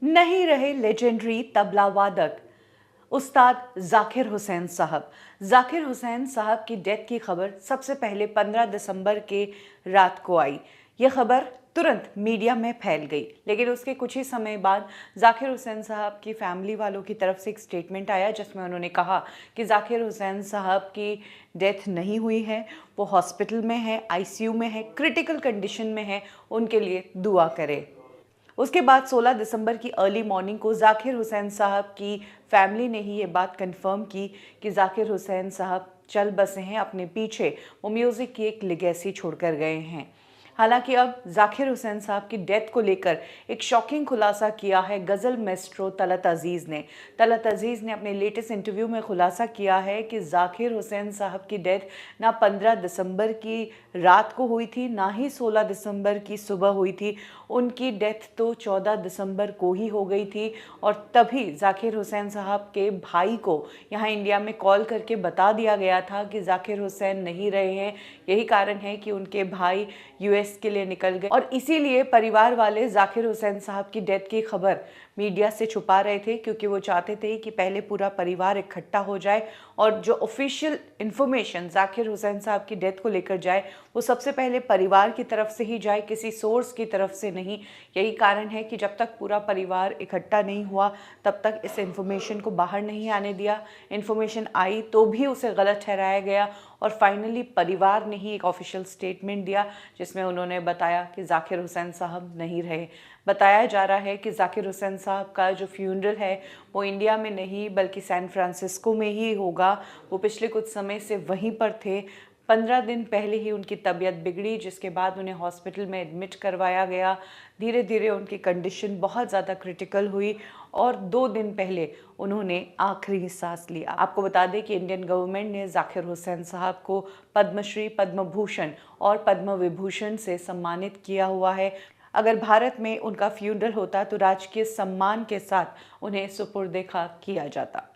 नहीं रहे लेजेंडरी तबला वादक उस्ताद जाकिर हुसैन साहब। जाकिर हुसैन साहब की डेथ की खबर सबसे पहले 15 दिसंबर के रात को आई। यह खबर तुरंत मीडिया में फैल गई, लेकिन उसके कुछ ही समय बाद जाकिर हुसैन साहब की फैमिली वालों की तरफ से एक स्टेटमेंट आया जिसमें उन्होंने कहा कि जाकिर हुसैन साहब की डेथ नहीं हुई है, वो हॉस्पिटल में है, आईसीयू में है, क्रिटिकल कंडीशन में है, उनके लिए दुआ करें। उसके बाद 16 दिसंबर की अर्ली मॉर्निंग को जाकिर हुसैन साहब की फैमिली ने ही ये बात कंफर्म की कि जाकिर हुसैन साहब चल बसे हैं अपने पीछे, वो म्यूज़िक की एक लेगेसी छोड़कर गए हैं। हालांकि अब जाकिर हुसैन साहब की डेथ को लेकर एक शॉकिंग खुलासा किया है गज़ल मेस्ट्रो तलत अजीज़ ने। तलत अजीज़ ने अपने लेटेस्ट इंटरव्यू में खुलासा किया है कि जाकिर हुसैन साहब की डेथ ना 15 दिसंबर की रात को हुई थी, ना ही 16 दिसंबर की सुबह हुई थी। उनकी डेथ तो 14 दिसंबर को ही हो गई थी और तभी जाकिर हुसैन साहब के भाई को यहाँ इंडिया में कॉल करके बता दिया गया था कि जाकिर हुसैन नहीं रहे हैं। यही कारण है कि उनके भाई यूएस के लिए निकल गए और इसीलिए परिवार वाले जाकिर हुसैन साहब की डेथ की खबर मीडिया से छुपा रहे थे, क्योंकि वो चाहते थे कि पहले पूरा परिवार इकट्ठा हो जाए और जो ऑफिशियल इन्फॉर्मेशन जाकिर हुसैन साहब की डेथ को लेकर जाए वो सबसे पहले परिवार की तरफ से ही जाए, किसी सोर्स की तरफ से नहीं। यही कारण है कि जब तक पूरा परिवार इकट्ठा नहीं हुआ तब तक इस इन्फॉर्मेशन को बाहर नहीं आने दिया। इन्फॉर्मेशन आई तो भी उसे गलत ठहराया गया और फाइनली परिवार ने ही एक ऑफिशियल स्टेटमेंट दिया जिसमें उन्होंने बताया कि जाकिर हुसैन साहब नहीं रहे। बताया जा रहा है कि जाकिर हुसैन साहब का जो फ्यूनरल है वो इंडिया में नहीं बल्कि सैन फ्रांसिस्को में ही होगा। वो पिछले कुछ समय से वहीं पर थे। 15 दिन पहले ही उनकी तबीयत बिगड़ी, जिसके बाद उन्हें हॉस्पिटल में एडमिट करवाया गया। धीरे धीरे उनकी कंडीशन बहुत ज़्यादा क्रिटिकल हुई और 2 दिन पहले उन्होंने आखिरी सांस लिया। आपको बता दें कि इंडियन गवर्नमेंट ने जाकिर हुसैन साहब को पद्मश्री, पद्म भूषण और पद्म विभूषण से सम्मानित किया हुआ है। अगर भारत में उनका फ्यूनरल होता तो राजकीय सम्मान के साथ उन्हें सुपुर्द-ए-खाक किया जाता।